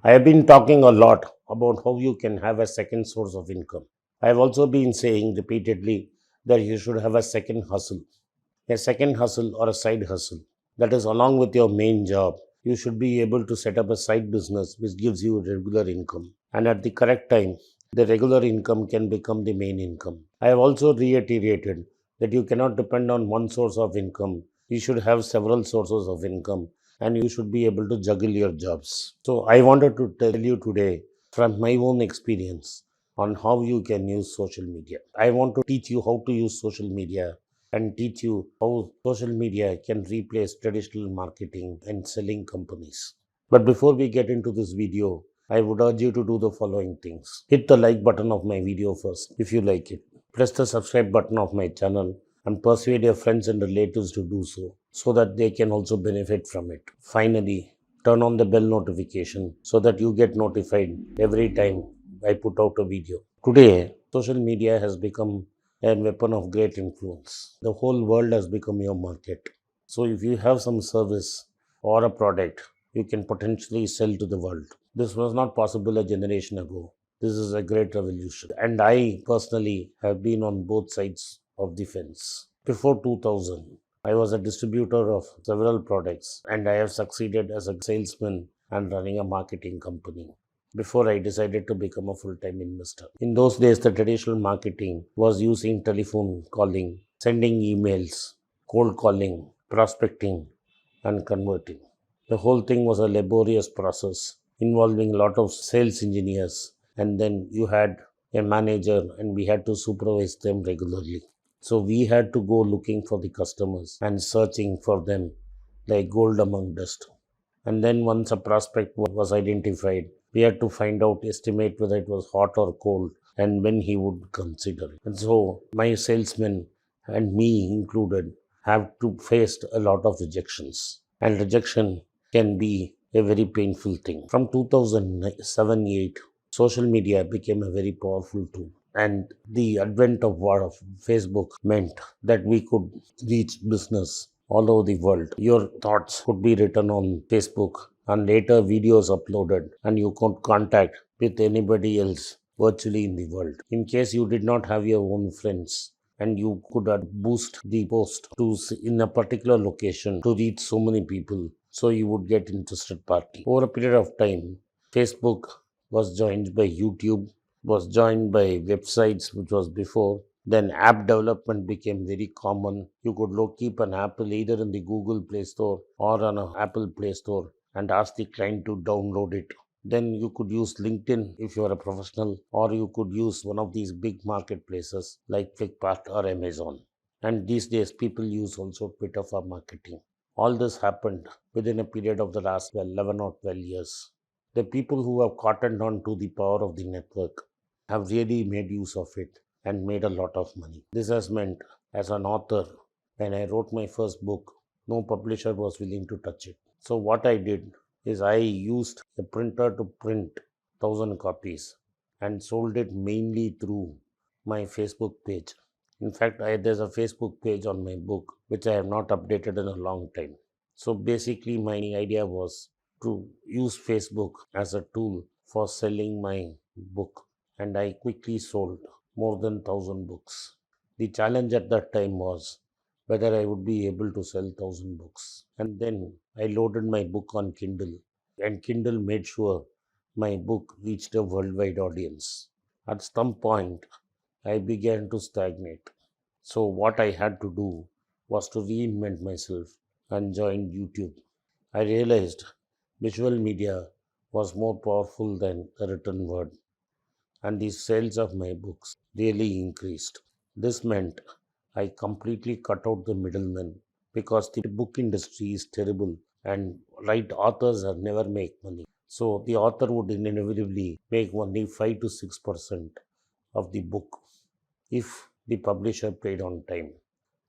I have been talking a lot about how you can have a second source of income. I have also been saying repeatedly that you should have a second hustle or a side hustle. That is, along with your main job, you should be able to set up a side business which gives you regular income. And at the correct time, the regular income can become the main income. I have also reiterated that you cannot depend on one source of income. You should have several sources of income and you should be able to juggle your jobs. So, I wanted to tell you today from my own experience on how you can use social media. I want to teach you how to use social media and teach you how social media can replace traditional marketing and selling companies. But before we get into this video, I would urge you to do the following things. Hit the like button of my video first if you like it. Press the subscribe button of my channel and persuade your friends and relatives to do so that they can also benefit from it. Finally, turn on the bell notification so that you get notified every time I put out a video. Today, social media has become a weapon of great influence. The whole world has become your market. So, if you have some service or a product, you can potentially sell to the world. This was not possible a generation ago. This is a great revolution. And I personally have been on both sides of the fence. Before 2000, I was a distributor of several products and I have succeeded as a salesman and running a marketing company before I decided to become a full time investor. In those days, the traditional marketing was using telephone calling, sending emails, cold calling, prospecting, and converting. The whole thing was a laborious process involving a lot of sales engineers, and then you had a manager, and we had to supervise them regularly. So we had to go looking for the customers and searching for them like gold among dust. And then once a prospect was identified, we had to find out, estimate whether it was hot or cold, and when he would consider it. And so my salesmen and me included have to face a lot of rejections. And rejection can be a very painful thing. From 2007-8, social media became a very powerful tool. And the advent of Facebook meant that we could reach business all over the world. Your thoughts could be written on Facebook and later videos uploaded, and you could contact with anybody else virtually in the world. In case you did not have your own friends, and you could boost the post in a particular location to reach so many people, so you would get interested party. Over a period of time, Facebook was joined by YouTube, was joined by websites, which was before. Then app development became very common. You could keep an Apple either in the Google Play Store or on an Apple Play Store and ask the client to download it. Then you could use LinkedIn if you are a professional, or you could use one of these big marketplaces like Flipkart or Amazon. And these days, people use also Twitter for marketing. All this happened within a period of the last 11 or 12 years. The people who have cottoned on to the power of the network have really made use of it and made a lot of money. This has meant, as an author, when I wrote my first book, no publisher was willing to touch it. So, what I did is I used a printer to print 1,000 copies and sold it mainly through my Facebook page. In fact, there's a Facebook page on my book which I have not updated in a long time. So, basically, my idea was to use Facebook as a tool for selling my book, and I quickly sold more than 1,000 books. The challenge at that time was whether I would be able to sell 1,000 books. And then I loaded my book on Kindle, and Kindle made sure my book reached a worldwide audience. At some point, I began to stagnate. So, what I had to do was to reinvent myself and join YouTube. I realized visual media was more powerful than the written word, and the sales of my books really increased. This meant I completely cut out the middlemen because the book industry is terrible and right authors are never make money. So the author would inevitably make only 5 to 6% of the book if the publisher paid on time.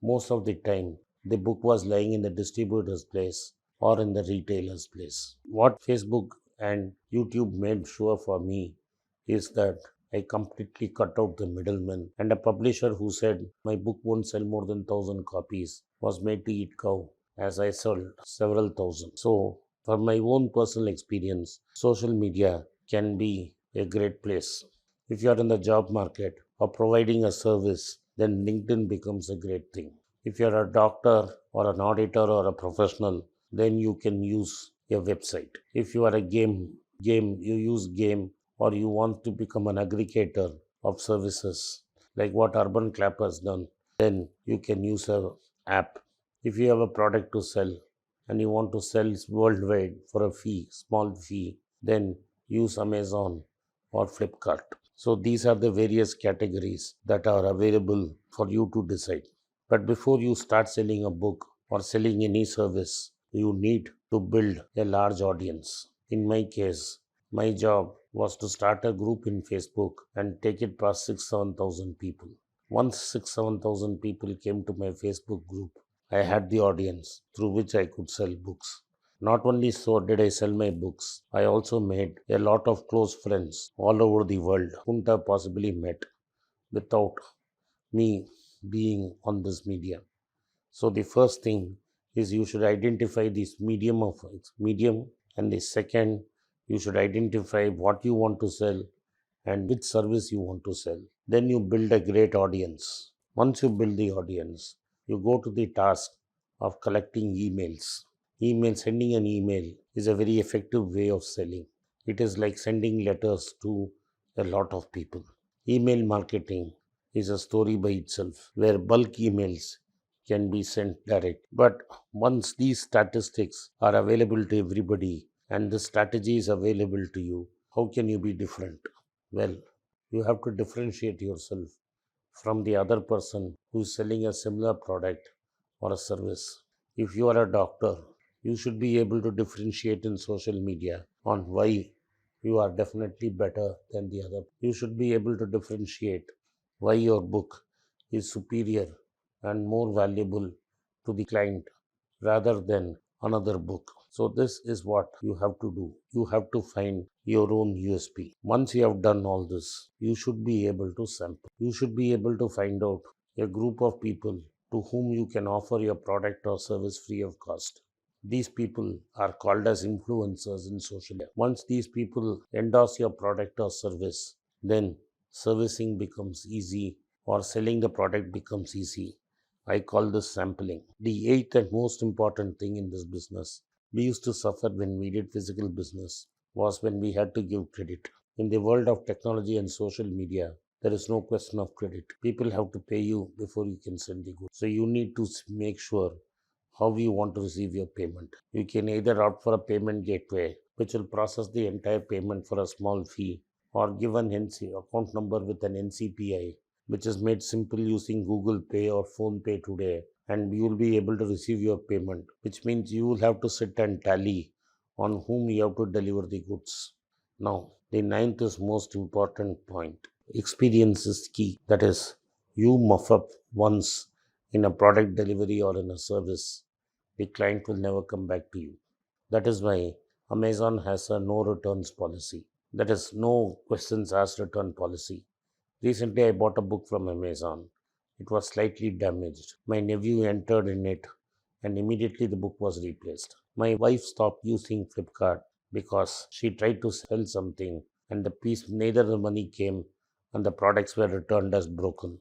Most of the time, the book was lying in the distributor's place or in the retailer's place. What Facebook and YouTube made sure for me is that I completely cut out the middleman, and a publisher who said my book won't sell more than 1,000 copies was made to eat cow as I sold several thousand. So From my own personal experience, social media can be a great place. If you are in the job market or providing a service, then LinkedIn becomes a great thing. If you are a doctor or an auditor or a professional, then you can use a website. If you are a game you use game, or you want to become an aggregator of services like what Urban Clap has done, then you can use a app. If you have a product to sell and you want to sell worldwide for a small fee, then use Amazon or Flipkart. So these are the various categories that are available for you to decide. But before you start selling a book or selling any service, you need to build a large audience. In my case, my job was to start a group in Facebook and take it past 6 7,000 people. Once 6 7,000 people came to my Facebook group, I had the audience through which I could sell books. Not only so did I sell my books, I also made a lot of close friends all over the world whom I have possibly met without me being on this media. So the first thing is you should identify this medium, and the second, you should identify what you want to sell and which service you want to sell. Then you build a great audience. Once you build the audience, you go to the task of collecting emails. Sending an email is a very effective way of selling. It is like sending letters to a lot of people. Email marketing is a story by itself where bulk emails can be sent direct. But once these statistics are available to everybody and the strategy is available to you, how can you be different? Well, you have to differentiate yourself from the other person who is selling a similar product or a service. If you are a doctor, you should be able to differentiate in social media on why you are definitely better than the other. You should be able to differentiate why your book is superior and more valuable to the client rather than another book. So, this is what you have to do. You have to find your own USP. Once you have done all this, you should be able to sample. You should be able to find out a group of people to whom you can offer your product or service free of cost. These people are called as influencers in social media. Once these people endorse your product or service, then servicing becomes easy or selling the product becomes easy. I call this sampling. The eighth and most important thing in this business we used to suffer when we did physical business was when we had to give credit. In the world of technology and social media, there is no question of credit. People have to pay you before you can send the goods. So you need to make sure how you want to receive your payment. You can either opt for a payment gateway, which will process the entire payment for a small fee, or give an account number with an NCPI, which is made simple using Google Pay or Phone Pay today, and you will be able to receive your payment, which means you will have to sit and tally on whom you have to deliver the goods. Now, the ninth is most important point. Experience is key. That is, you muff up once in a product delivery or in a service, the client will never come back to you. That is why Amazon has a no returns policy. That is, no questions asked return policy. Recently, I bought a book from Amazon. It was slightly damaged. My nephew entered in it, and immediately the book was replaced. My wife stopped using Flipkart because she tried to sell something, and the piece, neither the money came and the products were returned as broken.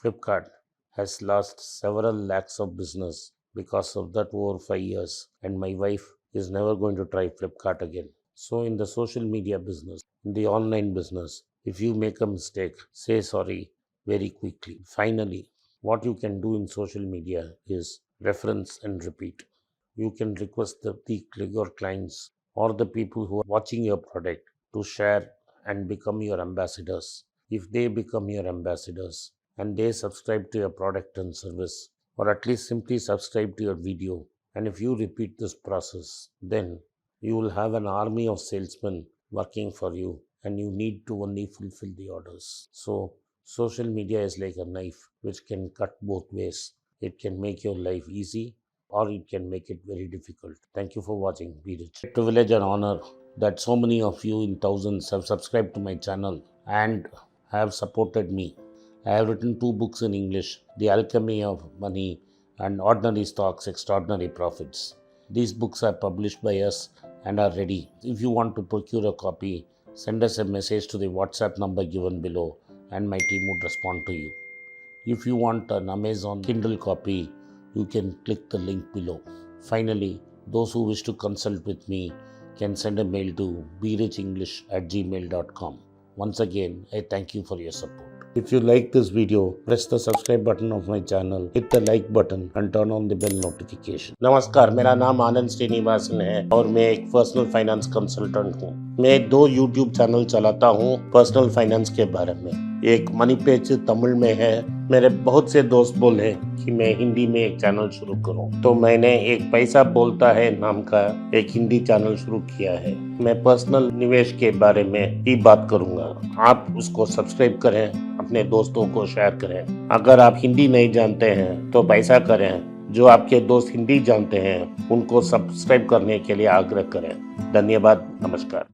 Flipkart has lost several lakhs of business because of that over 5 years, and my wife is never going to try Flipkart again. So, in the social media business, in the online business, if you make a mistake, say sorry very quickly. Finally, what you can do in social media is reference and repeat. You can request your clients or the people who are watching your product to share and become your ambassadors. If they become your ambassadors and they subscribe to your product and service, or at least simply subscribe to your video, and if you repeat this process, then you will have an army of salesmen working for you, and you need to only fulfill the orders. So, social media is like a knife which can cut both ways. It can make your life easy or it can make it very difficult. Thank you for watching. Be rich. Privilege and honor that so many of you in thousands have subscribed to my channel and have supported me. I have written two books in English, The Alchemy of Money and Ordinary Stocks, Extraordinary Profits. These books are published by us and are ready. If you want to procure a copy, send us a message to the WhatsApp number given below and my team would respond to you. If you want an Amazon Kindle copy, you can click the link below. Finally, those who wish to consult with me can send a mail to berichenglish@gmail.com. Once again, I thank you for your support. If you like this video, press the subscribe button of my channel, hit the like button and turn on the bell notification. नमस्कार, मेरा नाम आनंद श्रीनिवासन है और मैं एक personal finance consultant हूँ। मैं 2 YouTube channel चलाता हूँ पर्सनल फाइनेंस के बारे में। एक मनी पेज तमिल में है। मेरे बहुत से दोस्त बोले कि मैं हिंदी में एक चैनल शुरू करूं, तो मैंने एक पैसा बोलता है नाम का एक हिंदी चैनल शुरू किया है। मैं पर्सनल निवेश के बारे में ही बात करूंगा। आप उसको सब्सक्राइब करें, अपने दोस्तों को शेयर करें। अगर आप हिंदी नहीं जानते हैं तो पैसा करें। जो आपके दोस्त हिंदी जानते हैं उनको सब्सक्राइब करने के लिए आग्रह करें। धन्यवाद, नमस्कार।